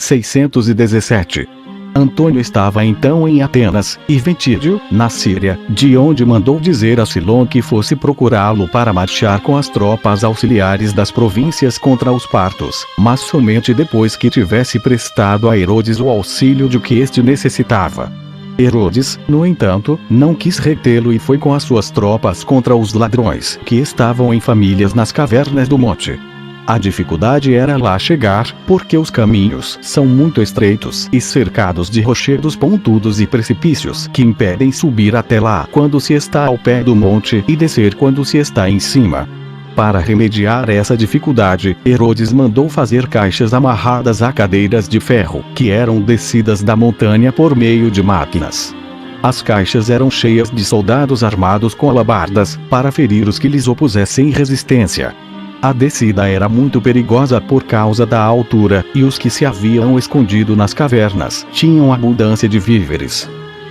617. Antônio estava então em Atenas, e Ventídio, na Síria, de onde mandou dizer a Silon que fosse procurá-lo para marchar com as tropas auxiliares das províncias contra os partos, mas somente depois que tivesse prestado a Herodes o auxílio de que este necessitava. Herodes, no entanto, não quis retê-lo e foi com as suas tropas contra os ladrões que estavam em famílias nas cavernas do monte. A dificuldade era lá chegar, porque os caminhos são muito estreitos e cercados de rochedos pontudos e precipícios que impedem subir até lá quando se está ao pé do monte e descer quando se está em cima. Para remediar essa dificuldade, Herodes mandou fazer caixas amarradas a cadeiras de ferro, que eram descidas da montanha por meio de máquinas. As caixas eram cheias de soldados armados com alabardas, para ferir os que lhes opusessem resistência. A descida era muito perigosa por causa da altura, e os que se haviam escondido nas cavernas tinham abundância de víveres.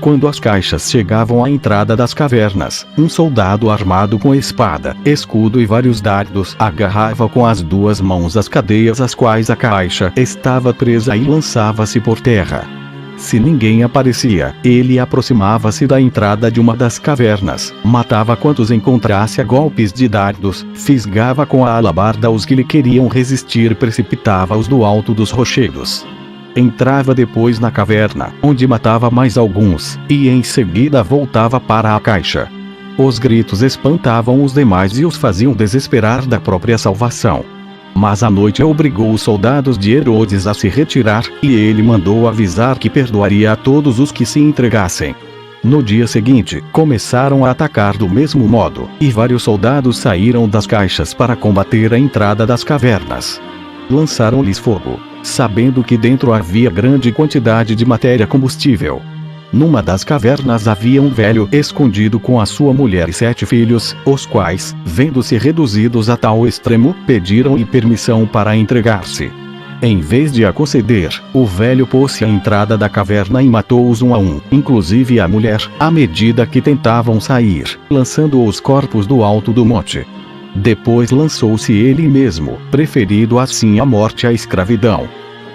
Quando as caixas chegavam à entrada das cavernas, um soldado armado com espada, escudo e vários dardos agarrava com as duas mãos as cadeias às quais a caixa estava presa e lançava-se por terra. Se ninguém aparecia, ele aproximava-se da entrada de uma das cavernas, matava quantos encontrasse a golpes de dardos, fisgava com a alabarda os que lhe queriam resistir e precipitava-os do alto dos rochedos. Entrava depois na caverna, onde matava mais alguns, e em seguida voltava para a caixa. Os gritos espantavam os demais e os faziam desesperar da própria salvação. Mas a noite obrigou os soldados de Herodes a se retirar, e ele mandou avisar que perdoaria a todos os que se entregassem. No dia seguinte, começaram a atacar do mesmo modo, e vários soldados saíram das caixas para combater a entrada das cavernas. Lançaram-lhes fogo, sabendo que dentro havia grande quantidade de matéria combustível. Numa das cavernas havia um velho escondido com a sua mulher e 7 filhos, os quais, vendo-se reduzidos a tal extremo, pediram-lhe permissão para entregar-se. Em vez de a conceder, o velho pôs-se à entrada da caverna e matou-os um a um, inclusive a mulher, à medida que tentavam sair, lançando os corpos do alto do monte. Depois lançou-se ele mesmo, preferindo assim a morte à escravidão.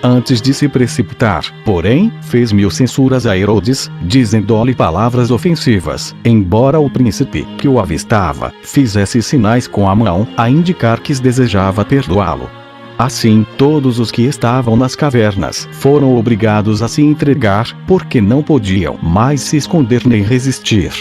Antes de se precipitar, porém, fez 1000 censuras a Herodes, dizendo-lhe palavras ofensivas, embora o príncipe, que o avistava, fizesse sinais com a mão, a indicar que desejava perdoá-lo. Assim, todos os que estavam nas cavernas foram obrigados a se entregar, porque não podiam mais se esconder nem resistir.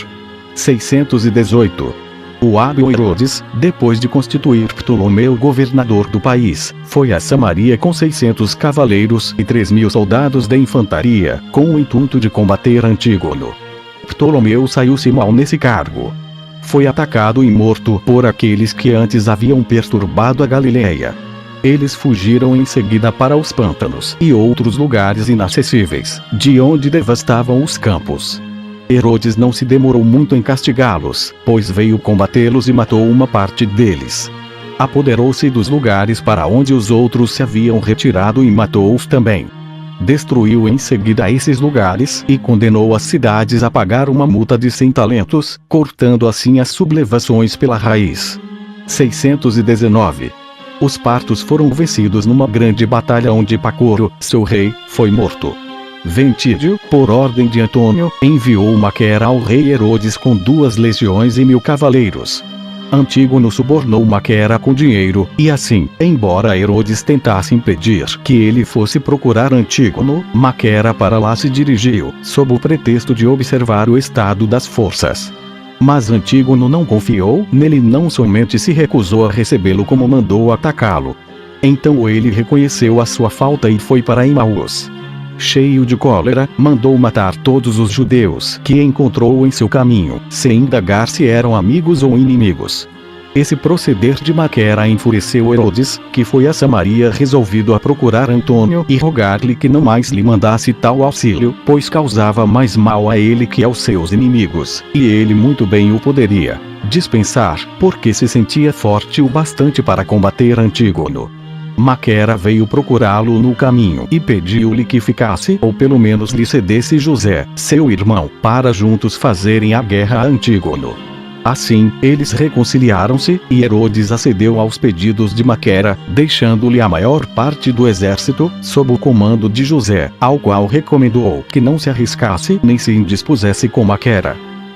618. O hábil Herodes, depois de constituir Ptolomeu governador do país, foi a Samaria com 600 cavaleiros e 3000 soldados de infantaria, com o intuito de combater Antígono. Ptolomeu saiu-se mal nesse cargo. Foi atacado e morto por aqueles que antes haviam perturbado a Galileia. Eles fugiram em seguida para os pântanos e outros lugares inacessíveis, de onde devastavam os campos. Herodes não se demorou muito em castigá-los, pois veio combatê-los e matou uma parte deles. Apoderou-se dos lugares para onde os outros se haviam retirado e matou-os também. Destruiu em seguida esses lugares e condenou as cidades a pagar uma multa de 100 talentos, cortando assim as sublevações pela raiz. 619. Os partos foram vencidos numa grande batalha onde Pacoro, seu rei, foi morto. Ventídio, por ordem de Antônio, enviou Maquera ao rei Herodes com 2 legiões e 1000 cavaleiros. Antígono subornou Maquera com dinheiro, e assim, embora Herodes tentasse impedir que ele fosse procurar Antígono, Maquera para lá se dirigiu, sob o pretexto de observar o estado das forças. Mas Antígono não confiou nele, não somente se recusou a recebê-lo como mandou atacá-lo. Então ele reconheceu a sua falta e foi para Emaús. Cheio de cólera, mandou matar todos os judeus que encontrou em seu caminho, sem indagar se eram amigos ou inimigos. Esse proceder de Maquera enfureceu Herodes, que foi a Samaria resolvido a procurar Antônio e rogar-lhe que não mais lhe mandasse tal auxílio, pois causava mais mal a ele que aos seus inimigos, e ele muito bem o poderia dispensar, porque se sentia forte o bastante para combater Antígono. Maquera veio procurá-lo no caminho e pediu-lhe que ficasse ou pelo menos lhe cedesse José, seu irmão, para juntos fazerem a guerra a Antígono. Assim, eles reconciliaram-se, e Herodes acedeu aos pedidos de Maquera, deixando-lhe a maior parte do exército, sob o comando de José, ao qual recomendou que não se arriscasse nem se indispusesse com Maquera.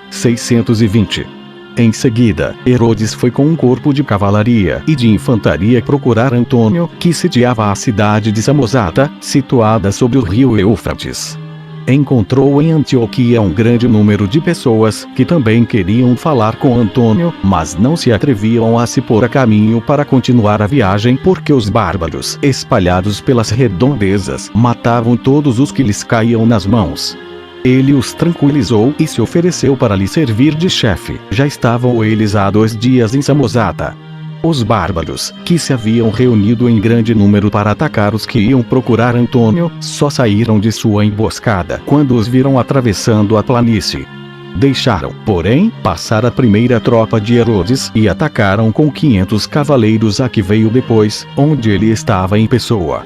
620. Em seguida, Herodes foi com um corpo de cavalaria e de infantaria procurar Antônio, que sitiava a cidade de Samosata, situada sobre o rio Eufrates. Encontrou em Antioquia um grande número de pessoas que também queriam falar com Antônio, mas não se atreviam a se pôr a caminho para continuar a viagem porque os bárbaros, espalhados pelas redondezas, matavam todos os que lhes caíam nas mãos. Ele os tranquilizou e se ofereceu para lhe servir de chefe. Já estavam eles há 2 dias em Samosata. Os bárbaros, que se haviam reunido em grande número para atacar os que iam procurar Antônio, só saíram de sua emboscada quando os viram atravessando a planície. Deixaram, porém, passar a primeira tropa de Herodes e atacaram com 500 cavaleiros a que veio depois, onde ele estava em pessoa.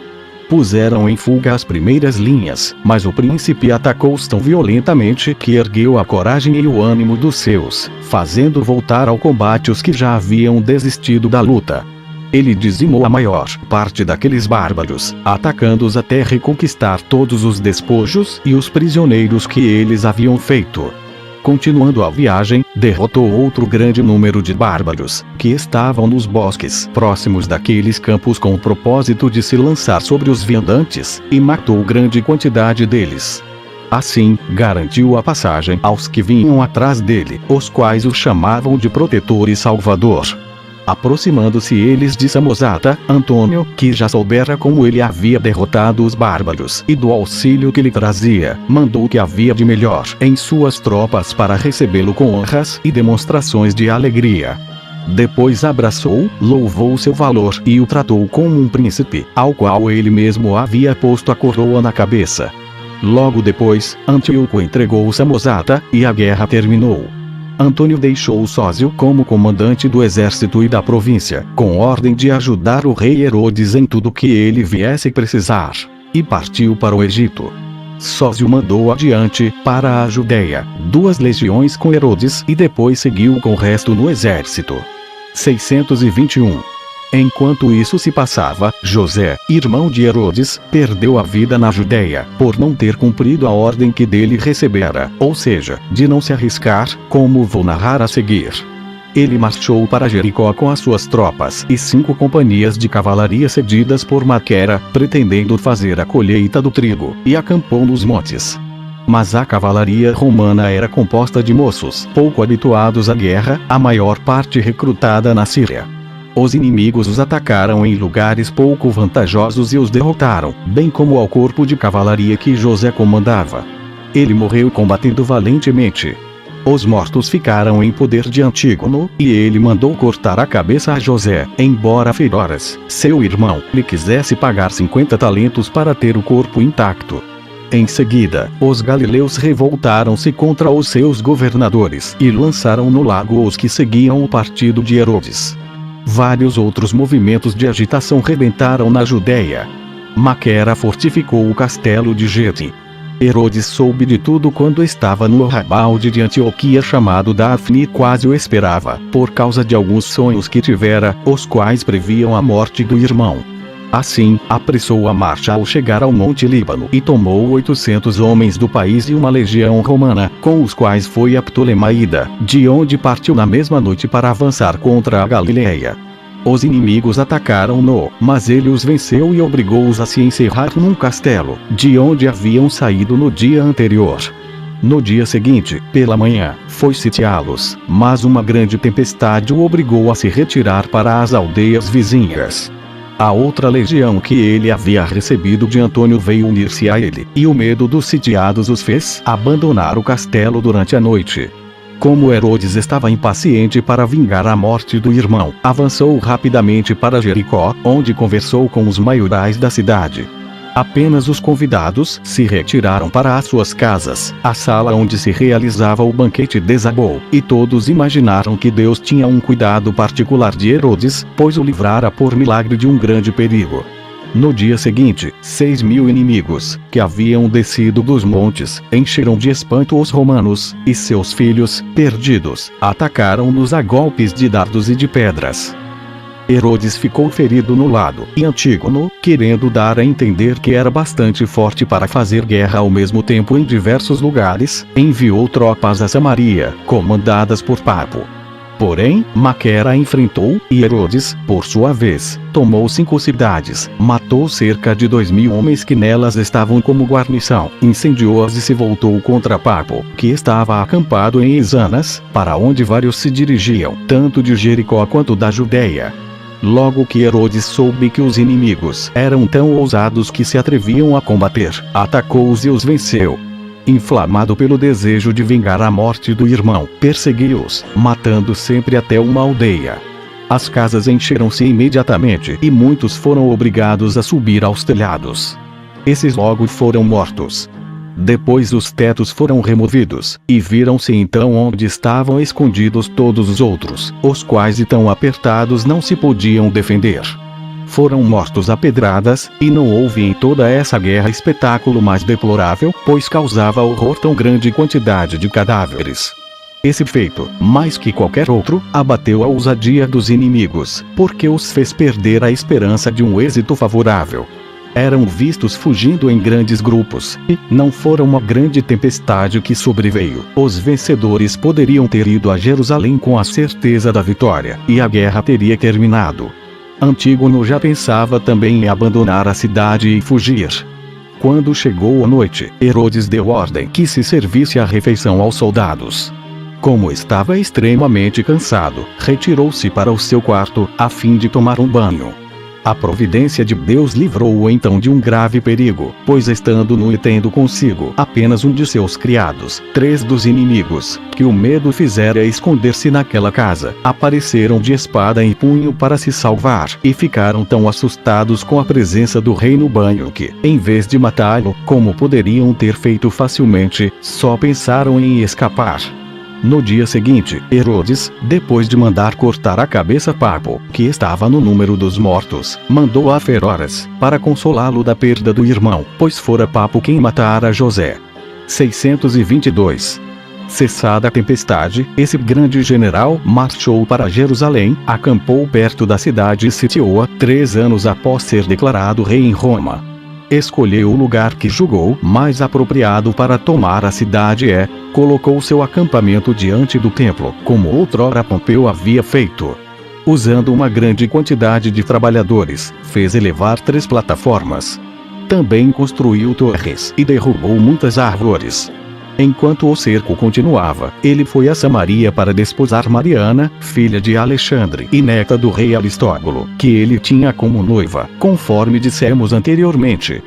Puseram em fuga as primeiras linhas, mas o príncipe atacou-os tão violentamente que ergueu a coragem e o ânimo dos seus, fazendo voltar ao combate os que já haviam desistido da luta. Ele dizimou a maior parte daqueles bárbaros, atacando-os até reconquistar todos os despojos e os prisioneiros que eles haviam feito. Continuando a viagem, derrotou outro grande número de bárbaros, que estavam nos bosques próximos daqueles campos com o propósito de se lançar sobre os viandantes, e matou grande quantidade deles. Assim, garantiu a passagem aos que vinham atrás dele, os quais o chamavam de protetor e salvador. Aproximando-se eles de Samosata, Antônio, que já soubera como ele havia derrotado os bárbaros e do auxílio que lhe trazia, mandou o que havia de melhor em suas tropas para recebê-lo com honras e demonstrações de alegria. Depois abraçou, louvou seu valor e o tratou como um príncipe, ao qual ele mesmo havia posto a coroa na cabeça. Logo depois, Antíoco entregou Samosata, e a guerra terminou. Antônio deixou Sósio como comandante do exército e da província, com ordem de ajudar o rei Herodes em tudo que ele viesse precisar, e partiu para o Egito. Sósio mandou adiante, para a Judéia, 2 legiões com Herodes e depois seguiu com o resto no exército. 621. Enquanto isso se passava, José, irmão de Herodes, perdeu a vida na Judéia, por não ter cumprido a ordem que dele recebera, ou seja, de não se arriscar, como vou narrar a seguir. Ele marchou para Jericó com as suas tropas e 5 companhias de cavalaria cedidas por Maquera, pretendendo fazer a colheita do trigo, e acampou nos montes. Mas a cavalaria romana era composta de moços pouco habituados à guerra, a maior parte recrutada na Síria. Os inimigos os atacaram em lugares pouco vantajosos e os derrotaram, bem como ao corpo de cavalaria que José comandava. Ele morreu combatendo valentemente. Os mortos ficaram em poder de Antígono, e ele mandou cortar a cabeça a José, embora Feroras, seu irmão, lhe quisesse pagar 50 talentos para ter o corpo intacto. Em seguida, os galileus revoltaram-se contra os seus governadores e lançaram no lago os que seguiam o partido de Herodes. Vários outros movimentos de agitação rebentaram na Judéia. Maquera fortificou o castelo de Gedi. Herodes soube de tudo quando estava no arrabalde de Antioquia chamado Dafne e quase o esperava, por causa de alguns sonhos que tivera, os quais previam a morte do irmão. Assim, apressou a marcha ao chegar ao Monte Líbano e tomou 800 homens do país e uma legião romana, com os quais foi a Ptolemaída, de onde partiu na mesma noite para avançar contra a Galileia. Os inimigos atacaram-no, mas ele os venceu e obrigou-os a se encerrar num castelo, de onde haviam saído no dia anterior. No dia seguinte, pela manhã, foi sitiá-los, mas uma grande tempestade o obrigou a se retirar para as aldeias vizinhas. A outra legião que ele havia recebido de Antônio veio unir-se a ele, e o medo dos sitiados os fez abandonar o castelo durante a noite. Como Herodes estava impaciente para vingar a morte do irmão, avançou rapidamente para Jericó, onde conversou com os maiorais da cidade. Apenas os convidados se retiraram para as suas casas. A sala onde se realizava o banquete desabou, e todos imaginaram que Deus tinha um cuidado particular de Herodes, pois o livrara por milagre de um grande perigo. No dia seguinte, 6.000 inimigos, que haviam descido dos montes, encheram de espanto os romanos, e seus filhos, perdidos, atacaram-nos a golpes de dardos e de pedras. Herodes ficou ferido no lado, e Antígono, querendo dar a entender que era bastante forte para fazer guerra ao mesmo tempo em diversos lugares, enviou tropas a Samaria, comandadas por Papo. Porém, Maquera a enfrentou, e Herodes, por sua vez, tomou 5 cidades, matou cerca de 2.000 homens que nelas estavam como guarnição, incendiou-as e se voltou contra Papo, que estava acampado em Esanas, para onde vários se dirigiam, tanto de Jericó quanto da Judéia. Logo que Herodes soube que os inimigos eram tão ousados que se atreviam a combater, atacou-os e os venceu. Inflamado pelo desejo de vingar a morte do irmão, perseguiu-os, matando sempre até uma aldeia. As casas encheram-se imediatamente e muitos foram obrigados a subir aos telhados. Esses logo foram mortos. Depois os tetos foram removidos, e viram-se então onde estavam escondidos todos os outros, os quais de tão apertados não se podiam defender. Foram mortos a pedradas, e não houve em toda essa guerra espetáculo mais deplorável, pois causava horror tão grande quantidade de cadáveres. Esse feito, mais que qualquer outro, abateu a ousadia dos inimigos, porque os fez perder a esperança de um êxito favorável. Eram vistos fugindo em grandes grupos, e não fora uma grande tempestade que sobreveio. Os vencedores poderiam ter ido a Jerusalém com a certeza da vitória, e a guerra teria terminado. Antígono já pensava também em abandonar a cidade e fugir. Quando chegou a noite, Herodes deu ordem que se servisse a refeição aos soldados. Como estava extremamente cansado, retirou-se para o seu quarto, a fim de tomar um banho. A providência de Deus livrou-o então de um grave perigo, pois estando nu e tendo consigo apenas um de seus criados, 3 dos inimigos, que o medo fizera esconder-se naquela casa, apareceram de espada em punho para se salvar, e ficaram tão assustados com a presença do rei no banho que, em vez de matá-lo, como poderiam ter feito facilmente, só pensaram em escapar. No dia seguinte, Herodes, depois de mandar cortar a cabeça Papo, que estava no número dos mortos, mandou a Feroras, para consolá-lo da perda do irmão, pois fora Papo quem matara José. 622. Cessada a tempestade, esse grande general marchou para Jerusalém, acampou perto da cidade e sitiou-a, 3 anos após ser declarado rei em Roma. Escolheu o lugar que julgou mais apropriado para tomar a cidade e colocou seu acampamento diante do templo, como outrora Pompeu havia feito. Usando uma grande quantidade de trabalhadores, fez elevar 3 plataformas. Também construiu torres e derrubou muitas árvores. Enquanto o cerco continuava, ele foi a Samaria para desposar Mariana, filha de Alexandre e neta do rei Aristóbulo, que ele tinha como noiva, conforme dissemos anteriormente.